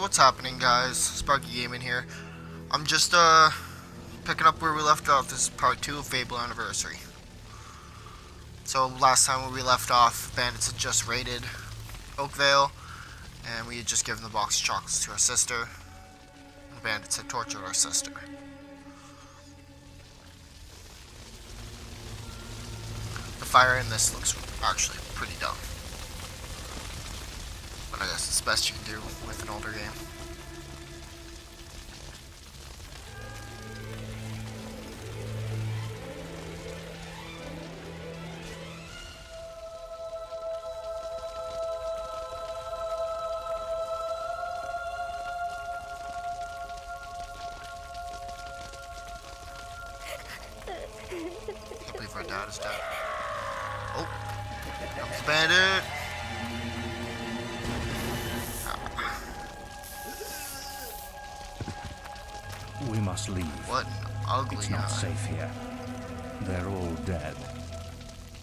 What's happening, guys? Sparkie Gaming here. I'm just picking up where we left off. This is part 2 of Fable Anniversary. So last time where we left off, bandits had just raided Oakvale, and we had just given the box of chocolates to our sister. The bandits had tortured our sister. The fire in this looks actually pretty dumb. But I guess it's the best you can do with an older game. I believe our dad is dead. Oh, here comes the bandit. We must leave. What an ugly It's guy. not safe here. They're all dead.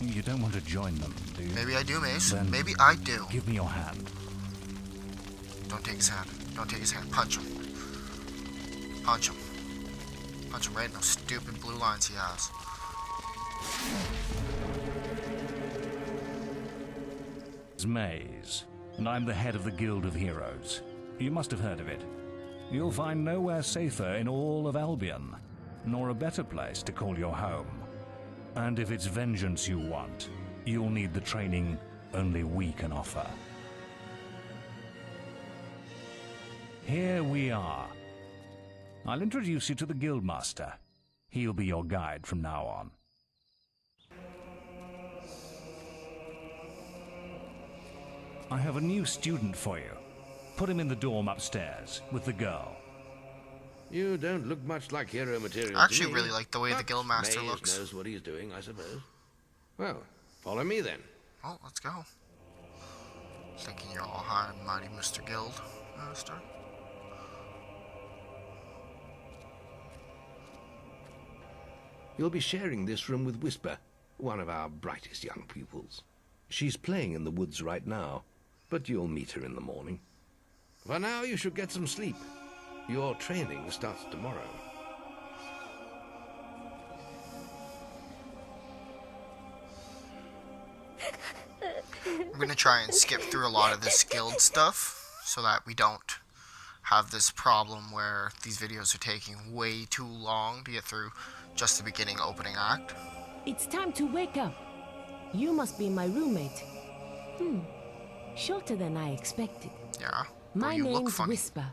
You don't want to join them, do you? Maybe I do, Mace. Then Maybe I do. Give me your hand. Don't take his hand. Don't take his hand. Punch him. Punch him. Punch him right in those stupid blue lines he has. It's Maze, and I'm the head of the Guild of Heroes. You must have heard of it. You'll find nowhere safer in all of Albion, nor a better place to call your home. And if it's vengeance you want, you'll need the training only we can offer. Here we are. I'll introduce you to the Guildmaster. He'll be your guide from now on. I have a new student for you. Put him in the dorm upstairs with the girl. You don't look much like hero material. I actually to me, really like the way the but Guildmaster Maze looks. knows what he's doing, I suppose. Well, follow me then. Oh, let's go. Thinking you're all high and mighty, Mr. Guild Master. You'll be sharing this room with Whisper, one of our brightest young pupils. She's playing in the woods right now, but you'll meet her in the morning. For now, you should get some sleep. Your training starts tomorrow. I'm gonna try and skip through a lot of this guild stuff so that we don't have this problem where these videos are taking way too long to get through just the beginning opening act. It's time to wake up. You must be my roommate. Shorter than I expected. Yeah. My you look name's funny. Whisper.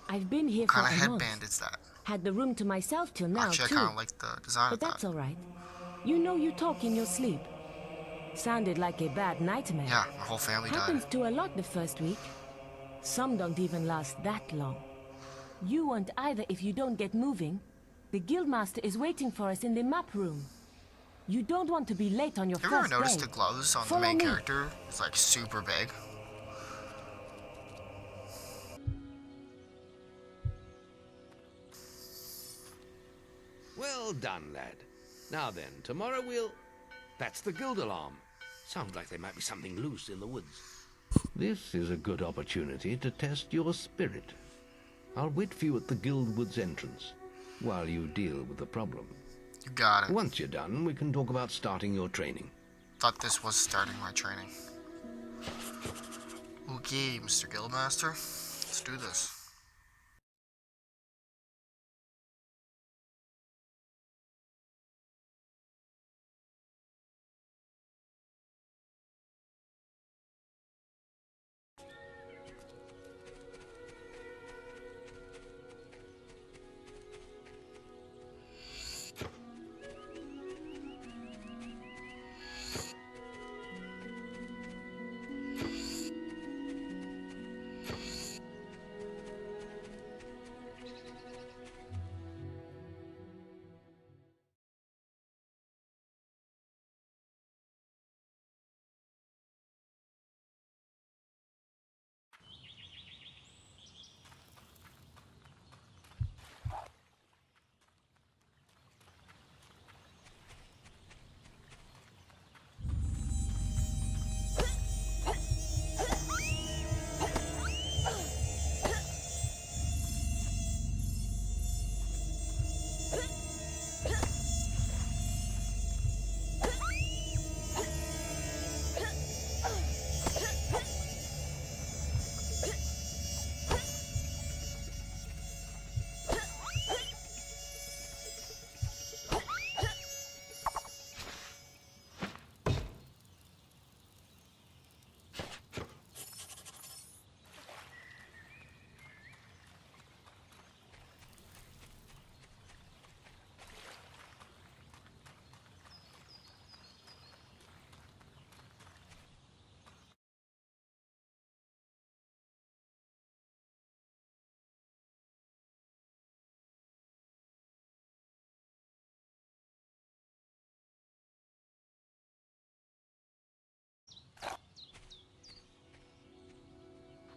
I've been here What for kind of a month. headband is that? Had the room to myself till now, Actually, I too. kind of like the design But of that. that's all right. You know you talk in your sleep. Sounded like a bad nightmare. Yeah, my whole family Happens died. to a lot the first week. Some don't even last that long. You won't either if you don't get moving. The Guildmaster is waiting for us in the map room. You don't want to be late on your Have you ever first noticed day. the gloves on Follow the main me. character? It's like super big. Well done, lad. Now then, tomorrow we'll... That's the guild alarm. Sounds like there might be something loose in the woods. This is a good opportunity to test your spirit. I'll wait for you at the guild woods entrance while you deal with the problem. You got it. Once you're done, we can talk about starting your training. Thought this was starting my training. Okay, Mr. Guildmaster. Let's do this.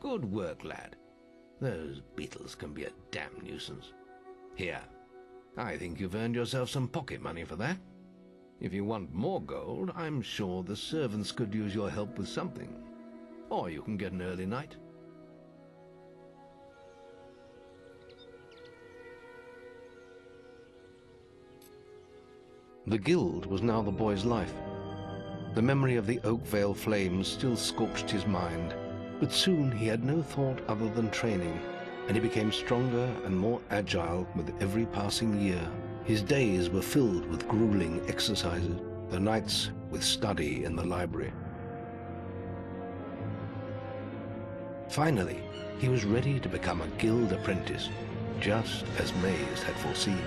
Good work, lad. Those beetles can be a damn nuisance. Here, I think you've earned yourself some pocket money for that. If you want more gold, I'm sure the servants could use your help with something. Or you can get an early night. The guild was now the boy's life. The memory of the Oakvale flames still scorched his mind, but soon he had no thought other than training, and he became stronger and more agile with every passing year. His days were filled with grueling exercises, the nights with study in the library. Finally, he was ready to become a guild apprentice, just as Maze had foreseen.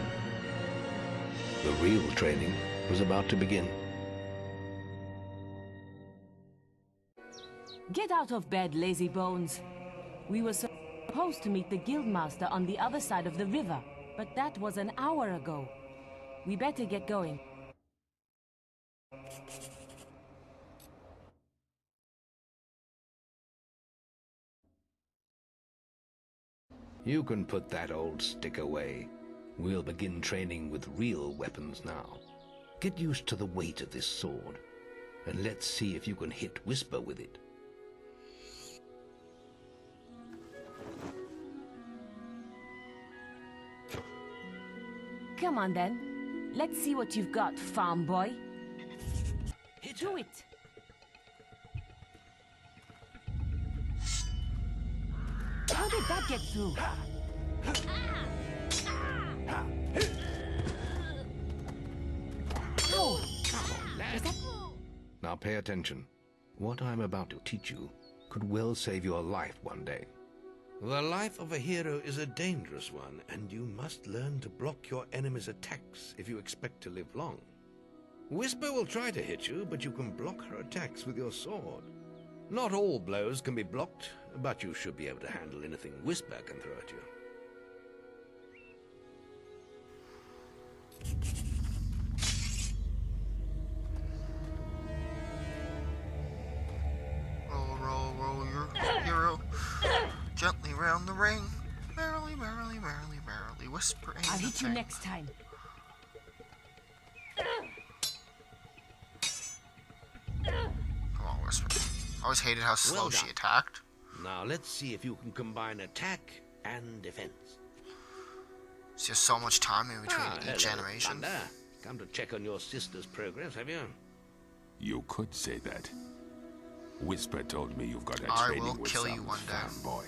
The real training was about to begin. Get out of bed, lazy bones. We were supposed to meet the guildmaster on the other side of the river, but that was an hour ago. We better get going. You can put that old stick away. We'll begin training with real weapons now. Get used to the weight of this sword, and let's see if you can hit Whisper with it. Come on then. Let's see what you've got, farm boy. Do it. How did that get through? Oh, is that... Now pay attention. What I'm about to teach you could well save your life one day. The life of a hero is a dangerous one, and you must learn to block your enemy's attacks if you expect to live long. Whisper will try to hit you, but you can block her attacks with your sword. Not all blows can be blocked, but you should be able to handle anything Whisper can throw at you. Roll, roll, roll your hero gently round the ring. Merrily, merrily, merrily, merrily, whispering. I'll hit you next time. Come on, Whisper. I always hated how slow Well she done. attacked. Now let's see if you can combine attack and defense. It's just so much time in between each hello, animation. Thunder. Come to check on your sister's progress, have you? You could say that. Whisper told me you've got a I training will with kill some you one day. farm boy.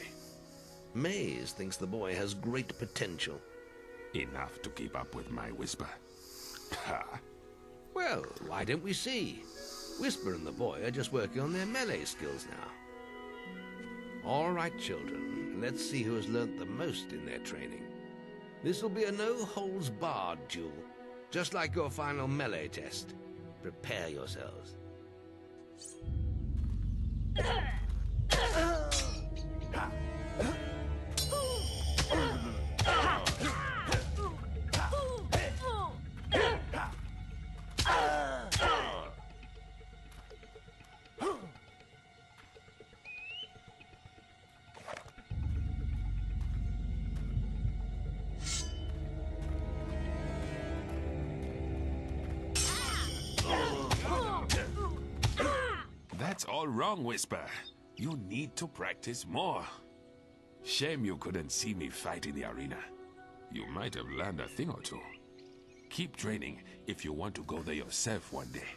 Maze thinks the boy has great potential. Enough to keep up with my Whisper. Ha! Well, why don't we see? Whisper and the boy are just working on their melee skills now. All right, children, let's see who has learnt the most in their training. This will be a no-holds-barred duel, just like your final melee test. Prepare yourselves. That's all wrong, Whisper. You need to practice more. Shame you couldn't see me fight in the arena. You might have learned a thing or two. Keep training if you want to go there yourself one day.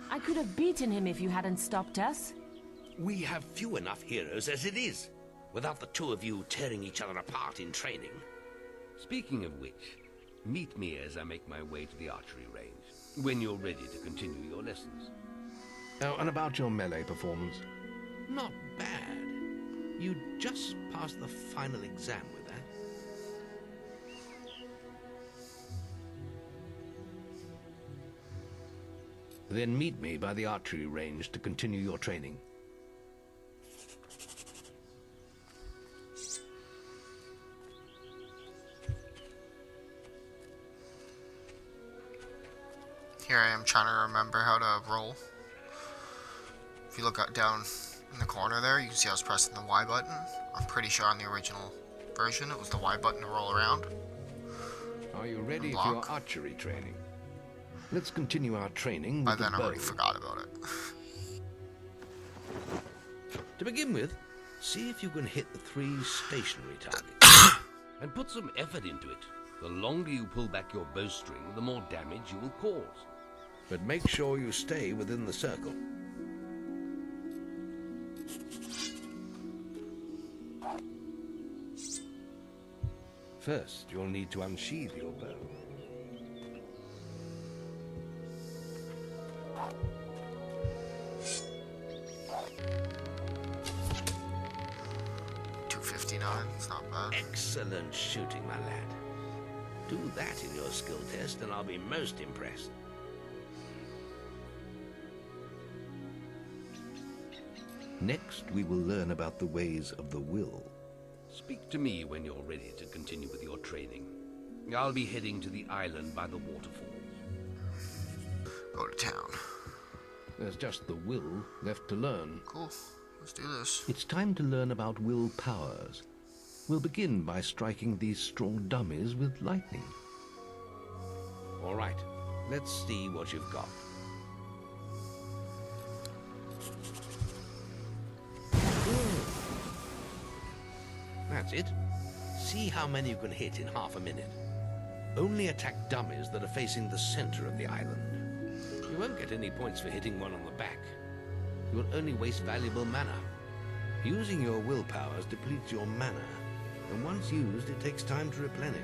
I could have beaten him if you hadn't stopped us. We have few enough heroes as it is, without the two of you tearing each other apart in training. Speaking of which, meet me as I make my way to the archery range, when you're ready to continue your lessons. Oh, and about your melee performance? Not bad. You just passed the final exam with that. Then meet me by the archery range to continue your training. Here I am trying to remember how to roll. If you look down in the corner there, you can see I was pressing the Y button. I'm pretty sure on the original version it was the Y button to roll around. Are you ready for your archery training? Let's continue our training By with then the I bow. already forgot about it. To begin with, see if you can hit the 3 stationary targets. And put some effort into it. The longer you pull back your bowstring, the more damage you will cause. But make sure you stay within the circle. First, you'll need to unsheathe your bow. .259, it's not bad. Excellent shooting, my lad. Do that in your skill test and I'll be most impressed. Next, we will learn about the ways of the will. Speak to me when you're ready to continue with your training. I'll be heading to the island by the waterfalls. Go to town. There's just the will left to learn. Cool. Let's do this. It's time to learn about will powers. We'll begin by striking these straw dummies with lightning. All right, let's see what you've got. That's it. See how many you can hit in half a minute. Only attack dummies that are facing the center of the island. You won't get any points for hitting one on the back. You'll only waste valuable mana. Using your will powers depletes your mana, and once used, it takes time to replenish.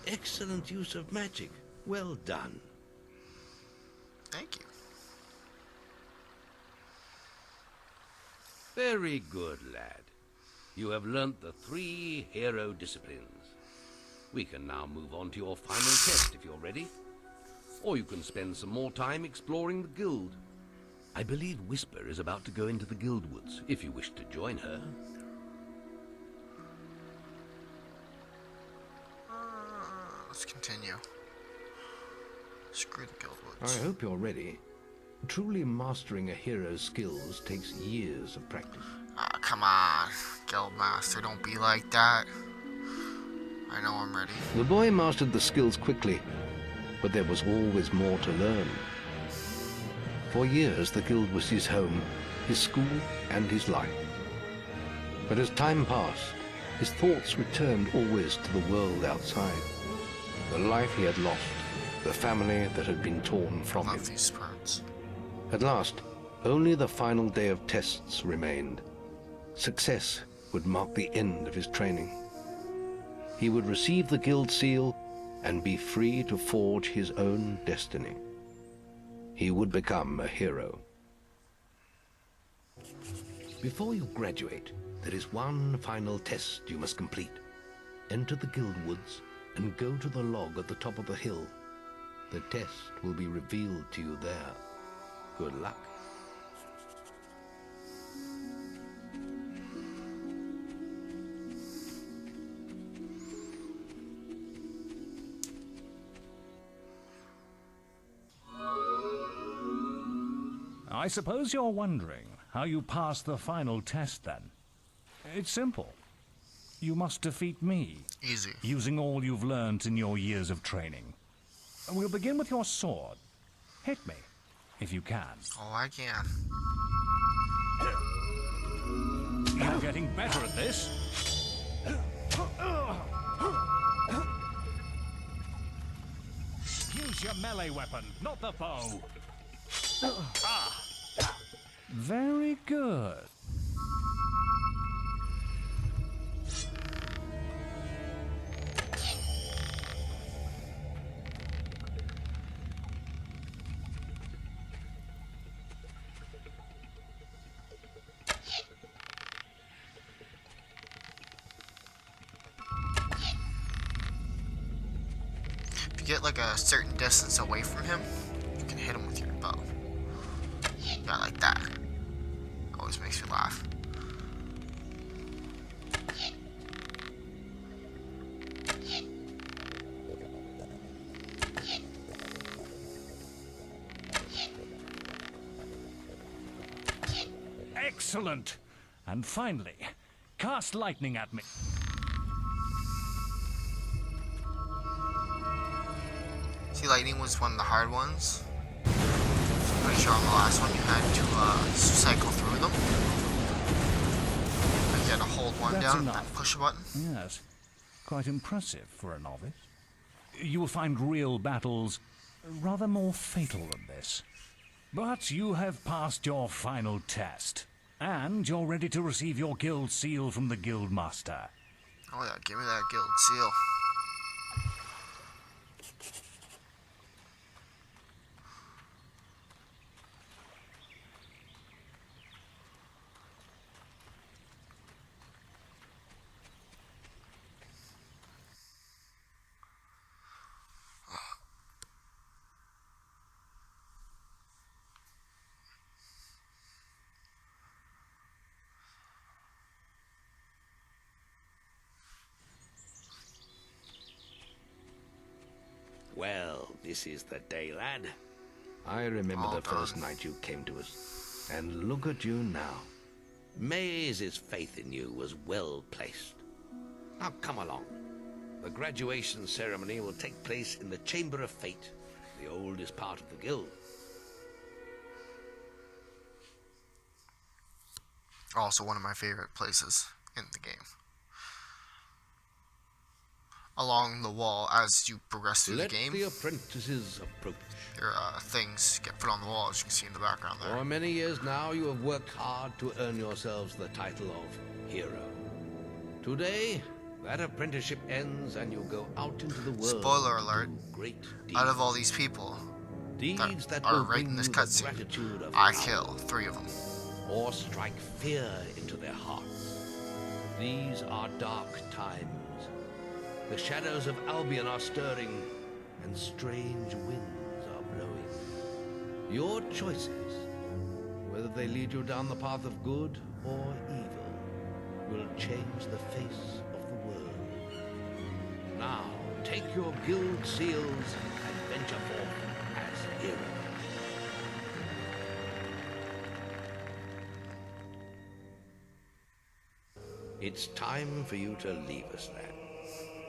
Excellent use of magic. Well done. Thank you. Very good, lad. You have learnt the 3 hero disciplines. We can now move on to your final test if you're ready. Or you can spend some more time exploring the guild. I believe Whisper is about to go into the guild woods, if you wish to join her. Let's continue. Screw the guild woods. I hope you're ready. Truly mastering a hero's skills takes years of practice. Ah, come on, Guildmaster, don't be like that. I know I'm ready. The boy mastered the skills quickly, but there was always more to learn. For years, the guild was his home, his school, and his life. But as time passed, his thoughts returned always to the world outside. The life he had lost, the family that had been torn from him. Love these parts. At last, only the final day of tests remained. Success would mark the end of his training. He would receive the guild seal and be free to forge his own destiny. He would become a hero. Before you graduate, there is one final test you must complete. Enter the guild woods and go to the log at the top of the hill. The test will be revealed to you there. Good luck. I suppose you're wondering how you pass the final test then. It's simple. You must defeat me. Easy. Using all you've learned in your years of training. We'll begin with your sword. Hit me, if you can. Oh, I can. You're getting better at this. Use your melee weapon, not the bow. Very good. get like a certain distance away from him, you can hit him with your bow. Yeah, like that. Always makes me laugh. Excellent! And finally, cast lightning at me. See, lightning was one of the hard ones. Pretty sure on the last one you had to cycle through them. Like you had to hold one That's down enough. and push a button. Yes, quite impressive for a novice. You will find real battles rather more fatal than this. But you have passed your final test, and you're ready to receive your guild seal from the guild master. Oh yeah, give me that guild seal. Well, this is the day, lad. I remember All the first done. night you came to us. And look at you now. Maze's faith in you was well placed. Now come along. The graduation ceremony will take place in the Chamber of Fate, the oldest part of the guild. Also one of my favorite places in the game. Along the wall, as you progress through Let the game, the apprentices approach. your things get put on the wall, as you can see in the background there. For many years now, you have worked hard to earn yourselves the title of hero. Today, that apprenticeship ends and you go out into the world. Spoiler alert, to do great deeds. out of all these people Deeds that are will right bring in this you the cutscene, gratitude of I love, kill 3 of them. or strike fear into their hearts. These are dark times. The shadows of Albion are stirring, and strange winds are blowing. Your choices, whether they lead you down the path of good or evil, will change the face of the world. Now, take your guild seals and venture forth as heroes. It's time for you to leave us, lad.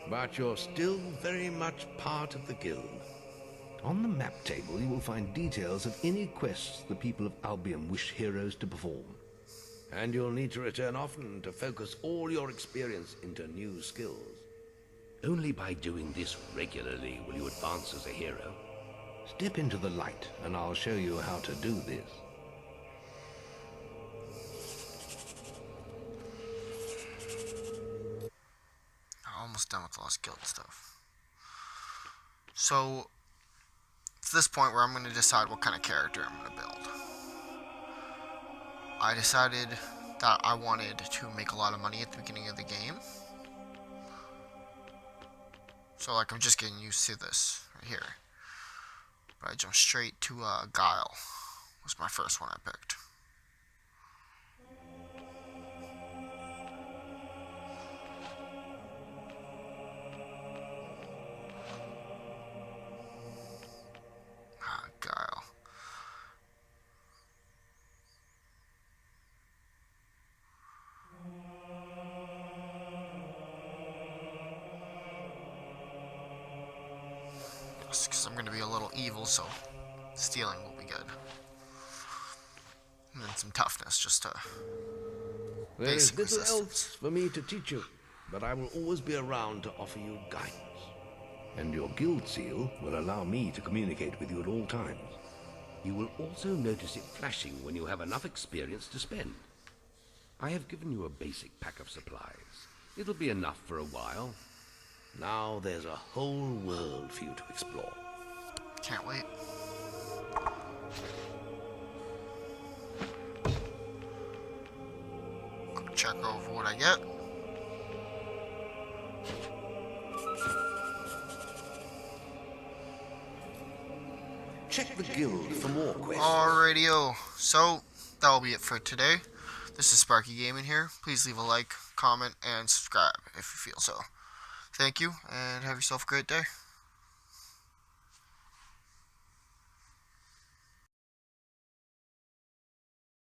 But you're still very much part of the guild. On the map table, you will find details of any quests the people of Albion wish heroes to perform. And you'll need to return often to focus all your experience into new skills. Only by doing this regularly will you advance as a hero. Step into the light, and I'll show you how to do this. Almost done with Lost Guild stuff. So, it's this point where I'm going to decide what kind of character I'm going to build. I decided that I wanted to make a lot of money at the beginning of the game. So, like, I'm just getting used to this right here. But I jumped straight to Guile. Was my first one I picked. Guile. Because I'm going to be a little evil, so stealing will be good. And then some toughness, just to... There is Basic little resistance. else for me to teach you, but I will always be around to offer you guidance. And your guild seal will allow me to communicate with you at all times. You will also notice it flashing when you have enough experience to spend. I have given you a basic pack of supplies. It'll be enough for a while. Now there's a whole world for you to explore. Can't wait. Quick check over what I get. check the guild for more quests. Alrighty-o. So, that'll be it for today. This is Sparkie Gaming here. Please leave a like, comment, and subscribe if you feel so. Thank you, and have yourself a great day.